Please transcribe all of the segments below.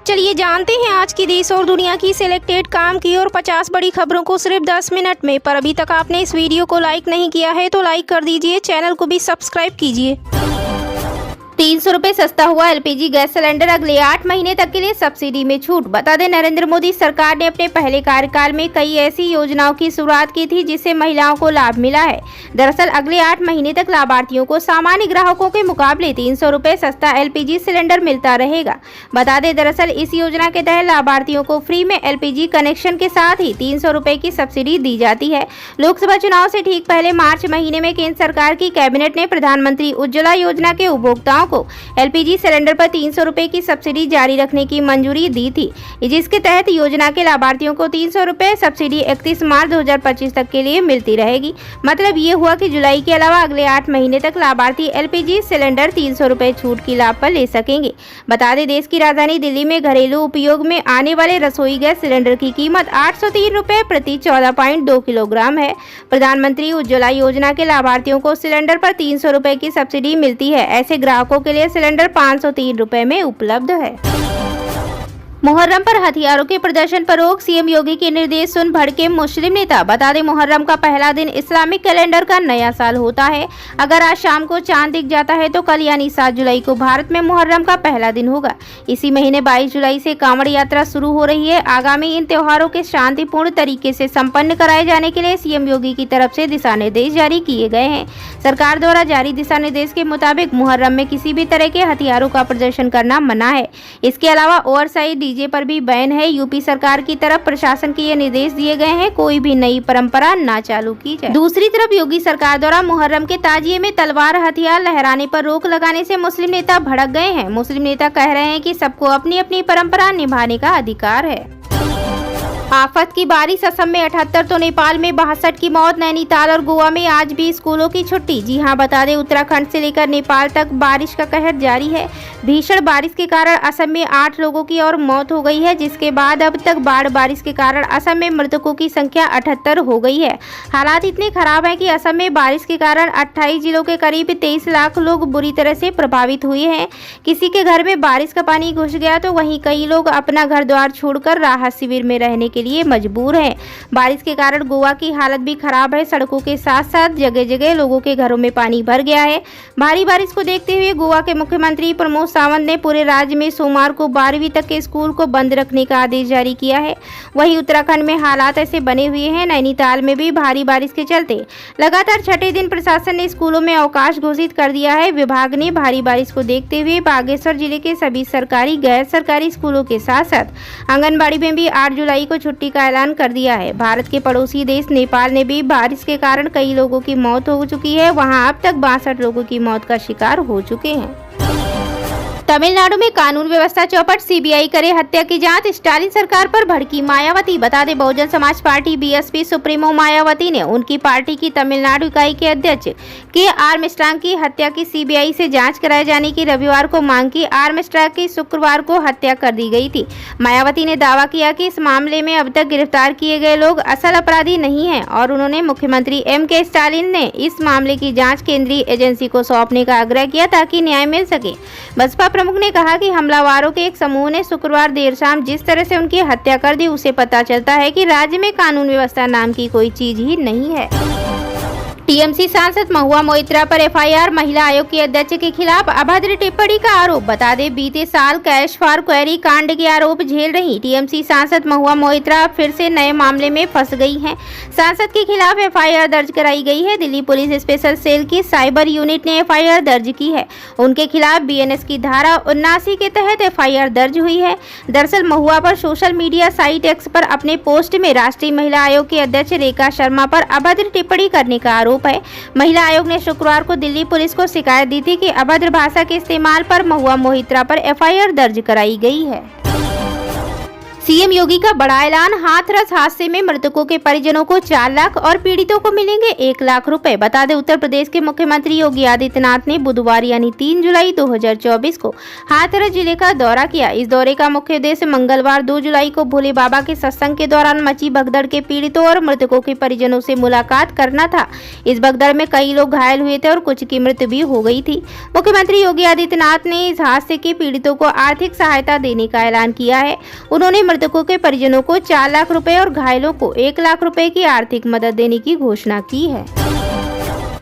चलिए जानते हैं आज की देश और दुनिया की सिलेक्टेड काम की और 50 बड़ी खबरों को सिर्फ 10 मिनट में। पर अभी तक आपने इस वीडियो को लाइक नहीं किया है तो लाइक कर दीजिए, चैनल को भी सब्सक्राइब कीजिए। 300 रुपये सस्ता हुआ एलपीजी गैस सिलेंडर, अगले 8 महीने तक के लिए सब्सिडी में छूट। बता दें, नरेंद्र मोदी सरकार ने अपने पहले कार्यकाल में कई ऐसी योजनाओं की शुरुआत की थी जिससे महिलाओं को लाभ मिला है। दरअसल अगले 8 महीने तक लाभार्थियों को सामान्य ग्राहकों के मुकाबले 300 रुपये सस्ता एलपीजी सिलेंडर मिलता रहेगा। बता दें, दरअसल इस योजना के तहत लाभार्थियों को फ्री में एलपीजी कनेक्शन के साथ ही 300 रुपये की सब्सिडी दी जाती है। लोकसभा चुनाव से ठीक पहले मार्च महीने में केंद्र सरकार की कैबिनेट ने प्रधानमंत्री उज्ज्वला योजना के उपभोक्ताओं को एलपीजी सिलेंडर पर 300 रुपये की सब्सिडी जारी रखने की मंजूरी दी थी, जिसके तहत योजना के लाभार्थियों को 300 रुपये सब्सिडी 31 मार्च 2025 तक के लिए मिलती रहेगी। मतलब ये हुआ कि जुलाई के अलावा अगले 8 महीने तक लाभार्थी एलपीजी सिलेंडर 300 रुपये छूट की लाभ पर ले सकेंगे। बता दें, देश की राजधानी दिल्ली में घरेलू उपयोग में आने वाले रसोई गैस सिलेंडर की कीमत 803 रुपये प्रति 14.2 किलोग्राम है। प्रधानमंत्री उज्ज्वला योजना के लाभार्थियों को सिलेंडर पर 300 रुपये की सब्सिडी मिलती है। ऐसे ग्राहकों के लिए सिलेंडर 503 रुपये में उपलब्ध है। मुहर्रम पर हथियारों के प्रदर्शन पर रोक, सीएम योगी के निर्देश सुन भड़के मुस्लिम नेता। बता दें, मुहर्रम का पहला दिन इस्लामिक कैलेंडर का नया साल होता है। अगर आज शाम को चांद दिख जाता है तो कल यानी 7 जुलाई को भारत में मुहर्रम का पहला दिन होगा। इसी महीने 22 जुलाई से कांवड़ यात्रा शुरू हो रही है। आगामी इन त्योहारों के शांतिपूर्ण तरीके से संपन्न कराए जाने के लिए सीएम योगी की तरफ से दिशा निर्देश जारी किए गए हैं। सरकार द्वारा जारी दिशा निर्देश के मुताबिक मुहर्रम में किसी भी तरह के हथियारों का प्रदर्शन करना मना है। इसके अलावा ओवरसाइज डीजे पर भी बैन है। यूपी सरकार की तरफ प्रशासन के ये निर्देश दिए गए हैं, कोई भी नई परंपरा ना चालू की जाए। दूसरी तरफ योगी सरकार द्वारा मुहर्रम के ताजिए में तलवार हथियार लहराने पर रोक लगाने से मुस्लिम नेता भड़क गए हैं। मुस्लिम नेता कह रहे हैं कि सबको अपनी अपनी परंपरा निभाने का अधिकार है। आफत की बारिश, असम में 78 तो नेपाल में 62 की मौत। नैनीताल और गोवा में आज भी स्कूलों की छुट्टी। जी हां, बता दें, उत्तराखंड से लेकर नेपाल तक बारिश का कहर जारी है। भीषण बारिश के कारण असम में 8 लोगों की और मौत हो गई है, जिसके बाद अब तक बाढ़ बारिश के कारण असम में मृतकों की संख्या 78 हो गई है। हालात इतने खराब है कि असम में बारिश के कारण 28 जिलों के करीब 23 लाख लोग बुरी तरह से प्रभावित हुए हैं। किसी के घर में बारिश का पानी घुस गया तो वहीं कई लोग अपना घर द्वार छोड़कर राहत शिविर में रहने के लिए मजबूर हैं। बारिश के कारण गोवा की हालत भी खराब है। सड़कों के साथ साथ जगह जगह लोगों के घरों में पानी भर गया है। भारी बारिश को देखते हुए गोवा के मुख्यमंत्री प्रमोद सावंत ने पूरे राज्य में सोमवार को 12वीं तक के स्कूल को बंद रखने का आदेश जारी किया है। वहीं उत्तराखंड में हालात ऐसे बने हुए हैं। नैनीताल में भी भारी बारिश के चलते लगातार छठे दिन प्रशासन ने स्कूलों में अवकाश घोषित कर दिया है। विभाग ने भारी बारिश को देखते हुए बागेश्वर जिले के सभी सरकारी गैर सरकारी स्कूलों के साथ साथ आंगनबाड़ी में भी 8 जुलाई को छुट्टी का ऐलान कर दिया है। भारत के पड़ोसी देश नेपाल ने भी बारिश के कारण कई लोगों की मौत हो चुकी है। वहां अब तक 62 लोगों की मौत का शिकार हो चुके हैं। तमिलनाडु में कानून व्यवस्था चौपट, सीबीआई करे हत्या की जांच। स्टालिन सरकार पर भड़की मायावती। बता दें, Bahujan Samaj party BSP supremo Mayawati ने उनकी पार्टी की तमिलनाडु इकाई के अध्यक्ष के आर्मस्ट्रांग की हत्या की सीबीआई से जांच कराए जाने की रविवार को मांग की। आर्मस्ट्रांग की शुक्रवार को हत्या कर दी गई थी। मायावती ने दावा किया कि इस मामले में अब तक गिरफ्तार किए गए लोग असल अपराधी नहीं हैं और उन्होंने मुख्यमंत्री एम.के. स्टालिन ने इस मामले की जाँच केंद्रीय एजेंसी को सौंपने का आग्रह किया ताकि न्याय मिल सके। बसपा प्रमुख ने कहा कि हमलावरों के एक समूह ने शुक्रवार देर शाम जिस तरह से उनकी हत्या कर दी, उससे पता चलता है कि राज्य में कानून व्यवस्था नाम की कोई चीज ही नहीं है। टीएमसी सांसद महुआ मोइत्रा पर एफआईआर, महिला आयोग के अध्यक्ष के खिलाफ अभद्र टिप्पणी का आरोप। बता दें, बीते साल कैश फॉर क्वेरी कांड के आरोप झेल रही टीएमसी सांसद महुआ मोइत्रा फिर से नए मामले में फंस गई हैं। सांसद के खिलाफ एफआईआर दर्ज कराई गई है। दिल्ली पुलिस स्पेशल सेल की साइबर यूनिट ने एफआईआर दर्ज की है। उनके खिलाफ बीएनएस की धारा 79 के तहत एफआईआर दर्ज हुई है। दरअसल महुआ पर सोशल मीडिया साइट एक्स पर अपने पोस्ट में राष्ट्रीय महिला आयोग के अध्यक्ष रेखा शर्मा पर अभद्र टिप्पणी करने का आरोप है। महिला आयोग ने शुक्रवार को दिल्ली पुलिस को शिकायत दी थी कि अभद्र भाषा के इस्तेमाल पर महुआ मोइत्रा पर एफआईआर दर्ज कराई गई है। सीएम योगी का बड़ा ऐलान, हाथरस हादसे में मृतकों के परिजनों को 4 लाख और पीड़ितों को मिलेंगे 1 लाख रुपए। बता दें, उत्तर प्रदेश के मुख्यमंत्री योगी आदित्यनाथ ने बुधवार यानी 3 जुलाई 2024 को हाथरस जिले का दौरा किया। इस दौरे का मुख्य उद्देश्य मंगलवार 2 जुलाई को भोले बाबा के सत्संग के दौरान मची भगदड़ के पीड़ितों और मृतकों के परिजनों से मुलाकात करना था। इस भगदड़ में कई लोग घायल हुए थे और कुछ की मृत्यु भी हो गई थी। मुख्यमंत्री योगी आदित्यनाथ ने इस हादसे के पीड़ितों को आर्थिक सहायता देने का ऐलान किया है। उन्होंने मृतकों के परिजनों को 4 लाख रुपए और घायलों को 1 लाख रुपए की आर्थिक मदद देने की घोषणा की है।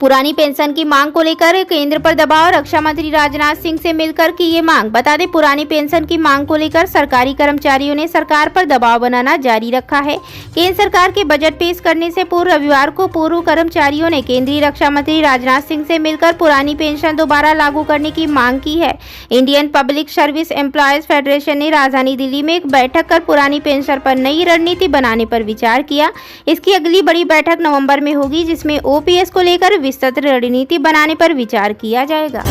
पुरानी पेंशन की मांग को लेकर केंद्र पर दबाव, रक्षा मंत्री राजनाथ सिंह से मिलकर की ये मांग। बता दें, पुरानी पेंशन की मांग को लेकर सरकारी कर्मचारियों ने सरकार पर दबाव बनाना जारी रखा है। केंद्र सरकार के बजट पेश करने से पूर्व रविवार को पूर्व कर्मचारियों ने केंद्रीय रक्षा मंत्री राजनाथ सिंह से मिलकर पुरानी पेंशन दोबारा लागू करने की मांग की है। Indian public service employees federation ने राजधानी दिल्ली में एक बैठक कर पुरानी पेंशन पर नई रणनीति बनाने पर विचार किया। इसकी अगली बड़ी बैठक नवंबर में होगी, जिसमें ओपीएस को लेकर विस्तृत रणनीति बनाने पर विचार किया जाएगा।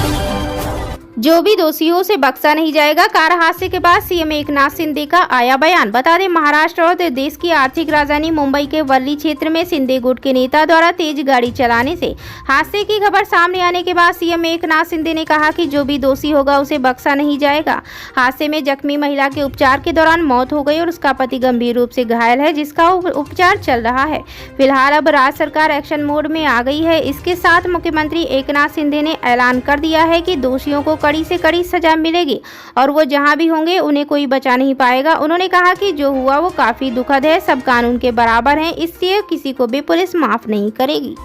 जो भी दोषी हो उसे बख्शा नहीं जाएगा। कार हादसे के बाद सीएम एकनाथ शिंदे का आया बयान। बता दें, महाराष्ट्र और देश की आर्थिक राजधानी मुंबई के वर्ली क्षेत्र में शिंदे गुट के नेता द्वारा तेज गाड़ी चलाने से हादसे की खबर सामने आने के बाद सीएम एकनाथ शिंदे ने कहा कि जो भी दोषी होगा उसे बख्शा नहीं जाएगा। हादसे में जख्मी महिला के उपचार के दौरान मौत हो गई और उसका पति गंभीर रूप से घायल है, जिसका उपचार चल रहा है। फिलहाल अब राज्य सरकार एक्शन मोड में आ गई है। इसके साथ मुख्यमंत्री एकनाथ शिंदे ने ऐलान कर दिया है कि दोषियों को कड़ी से कड़ी सजा मिलेगी और वो जहां भी होंगे उन्हें कोई बचा नहीं पाएगा। उन्होंने कहा कि जो हुआ वो काफी दुखद है, सब कानून के बराबर हैं, इसलिए किसी को भी पुलिस माफ नहीं करेगी।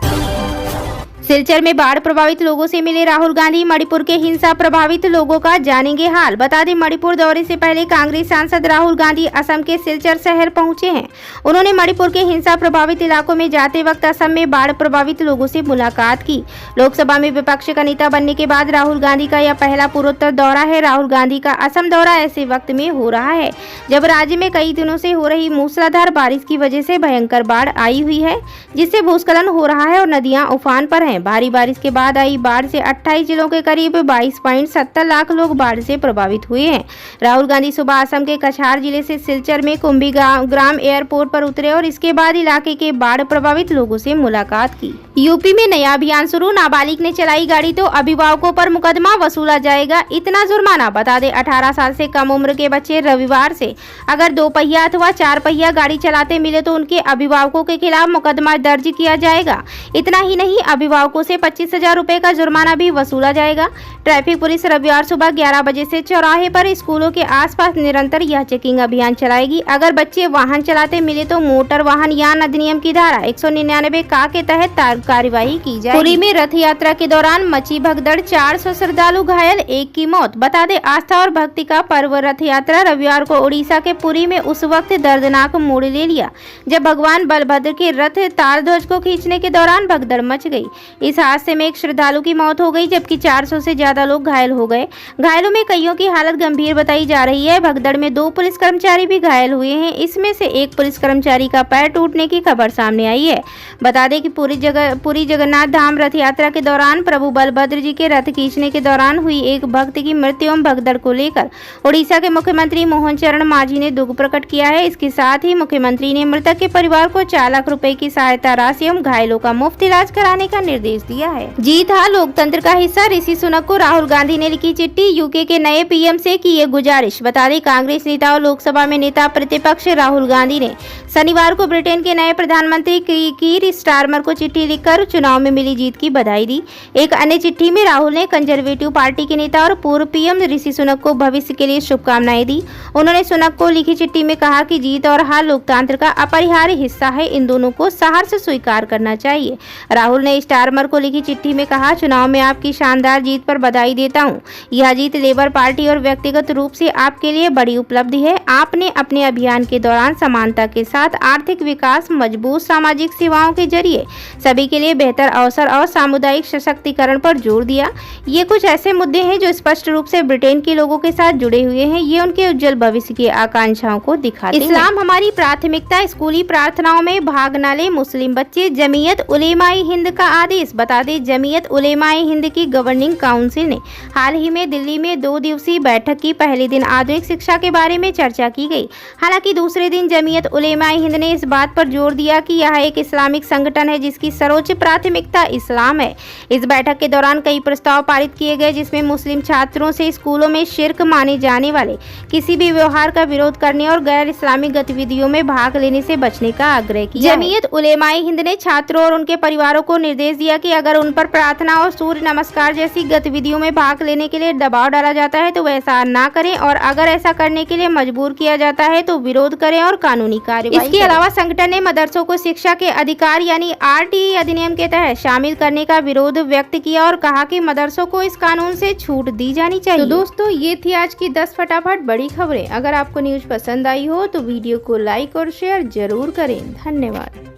सिलचर में बाढ़ प्रभावित लोगों से मिले राहुल गांधी। मणिपुर के हिंसा प्रभावित लोगों का जानेंगे हाल। बता दें, मणिपुर दौरे से पहले कांग्रेस सांसद राहुल गांधी असम के सिलचर शहर पहुंचे हैं। उन्होंने मणिपुर के हिंसा प्रभावित इलाकों में जाते वक्त असम में बाढ़ प्रभावित लोगों से मुलाकात की। लोकसभा में विपक्ष का नेता बनने के बाद राहुल गांधी का यह पहला पूर्वोत्तर दौरा है। राहुल गांधी का असम दौरा ऐसे वक्त में हो रहा है जब राज्य में कई दिनों से हो रही मूसलाधार बारिश की वजह से भयंकर बाढ़ आई हुई है, जिससे भूस्खलन हो रहा है और नदियां उफान पर हैं। भारी बारिश के बाद आई बाढ़ से 28 जिलों के करीब 22.70 लाख लोग बाढ़ से प्रभावित हुए हैं। राहुल गांधी सुबह असम के कछार जिले से सिलचर में कुंभीग्राम एयरपोर्ट पर उतरे और इसके बाद इलाके के बाढ़ प्रभावित लोगों से मुलाकात की। यूपी में नया अभियान शुरू। नाबालिग ने चलाई गाड़ी तो अभिभावकों पर मुकदमा वसूला जाएगा, इतना जुर्माना। बता दें, 18 साल से कम उम्र के बच्चे रविवार से अगर 2 पहिया अथवा 4 पहिया गाड़ी चलाते मिले तो उनके अभिभावकों के खिलाफ मुकदमा दर्ज किया जाएगा। इतना ही नहीं, अभिभावकों से 25,000 रुपए का जुर्माना भी वसूला जाएगा। ट्रैफिक पुलिस रविवार सुबह 11 बजे से चौराहे पर स्कूलों के आसपास निरंतर यह चेकिंग अभियान चलाएगी। अगर बच्चे वाहन चलाते मिले तो मोटर वाहन यान अधिनियम की धारा 199 का के तहत कार्यवाही की जाएगी। पुरी में रथ यात्रा के दौरान मची भगदड़, 400 श्रद्धालु घायल, 1 की मौत। बता दें, आस्था और भक्ति का पर्व रथ यात्रा रविवार को उड़ीसा के पुरी में उस वक्त दर्दनाक मोड़ ले लिया जब भगवान बलभद्र के रथ तालध्वज को खींचने के दौरान भगदड़ मच गई। इस हादसे में एक श्रद्धालु की मौत हो गई जबकि 400 से ज्यादा लोग घायल हो गए। घायलों में कईयों की हालत गंभीर बताई जा रही है। भगदड़ में 2 पुलिस कर्मचारी भी घायल हुए हैं। इसमें से एक पुलिस कर्मचारी का पैर टूटने की खबर सामने आई है। बता दें कि पुरी जगन्नाथ धाम रथ यात्रा के दौरान प्रभु बलभद्र जी के रथ खींचने के दौरान हुई एक भक्त की मृत्यु एवं भगदड़ को लेकर उड़ीसा के मुख्यमंत्री मोहन चरण मांझी ने दुख प्रकट किया है। इसके साथ ही मुख्यमंत्री ने मृतक के परिवार को 4 लाख रुपए की सहायता राशि एवं घायलों का मुफ्त इलाज कराने का निर्देश दिया है। जीत हा लोकतंत्र का हिस्सा। ऋषि सुनक को राहुल गांधी ने लिखी चिट्ठी, यूके के नए पीएम से की ये गुजारिश। बता दें, कांग्रेस नेता और लोकसभा में नेता प्रतिपक्ष राहुल गांधी ने शनिवार को ब्रिटेन के नए प्रधानमंत्री कीर स्टारमर को चिट्ठी लिखकर चुनाव में मिली जीत की बधाई दी। एक अन्य चिट्ठी में राहुल ने कंजर्वेटिव पार्टी के नेता और पूर्व पीएम ऋषि सुनक को भविष्य के लिए शुभकामनाएं दी। उन्होंने सुनक को लिखी चिट्ठी में कहा कि जीत और हार लोकतंत्र का अपरिहार्य हिस्सा है, इन दोनों को साहस से स्वीकार करना चाहिए। राहुल ने स्टारमर को लिखी चिट्ठी में कहा, चुनाव में आपकी शानदार जीत पर बधाई देता हूं। यह जीत लेबर पार्टी और व्यक्तिगत रूप से आपके लिए बड़ी उपलब्धि है। आपने अपने अभियान के दौरान समानता के साथ आर्थिक विकास, मजबूत सामाजिक सेवाओं के जरिए सभी के लिए बेहतर अवसर और सामुदायिक सशक्तिकरण पर जोर दिया। ये कुछ ऐसे मुद्दे हैं जो स्पष्ट रूप से ब्रिटेन के लोगों के साथ जुड़े हुए हैं। ये उनके उज्जवल भविष्य की आकांक्षाओं को दिखाते हैं। इस्लाम हमारी प्राथमिकता, स्कूली प्रार्थनाओं में भाग न ले मुस्लिम बच्चे। जमीयत उलेमाए हिंद का आदेश। 2021। बता दें जमीयत उलेमाए हिंद की गवर्निंग काउंसिल ने हाल ही में दिल्ली में 2 दिवसीय बैठक की। पहले दिन आधुनिक शिक्षा के बारे में चर्चा की गई। हालांकि दूसरे दिन जमीयत उलेमाए हिंद ने इस बात पर जोर दिया कि यह एक इस्लामिक संगठन है जिसकी सर्वोच्च प्राथमिकता इस्लाम है। इस बैठक के दौरान कई प्रस्ताव पारित किए गए जिसमें मुस्लिम छात्रों से स्कूलों में शिर्क माने जाने वाले किसी भी व्यवहार का विरोध करने और गैर इस्लामिक गतिविधियों में भाग लेने से बचने का आग्रह किया। जमीयत उलेमाए हिंद ने छात्रों और उनके परिवारों को निर्देश दिया कि अगर उन पर प्रार्थना और सूर्य नमस्कार जैसी गतिविधियों में भाग लेने के लिए दबाव डाला जाता है तो वैसा ना करें और अगर ऐसा करने के लिए मजबूर किया जाता है तो विरोध करें और कानूनी कार्रवाई। इसके अलावा संगठन ने मदरसों को शिक्षा के अधिकार यानी RTE अधिनियम के तहत शामिल करने का विरोध व्यक्त किया और कहा कि मदरसों को इस कानून से छूट दी जानी चाहिए। तो दोस्तों ये थी आज की 10 फटाफट बड़ी खबरें। अगर आपको न्यूज पसंद आई हो तो वीडियो को लाइक और शेयर जरूर करें। धन्यवाद।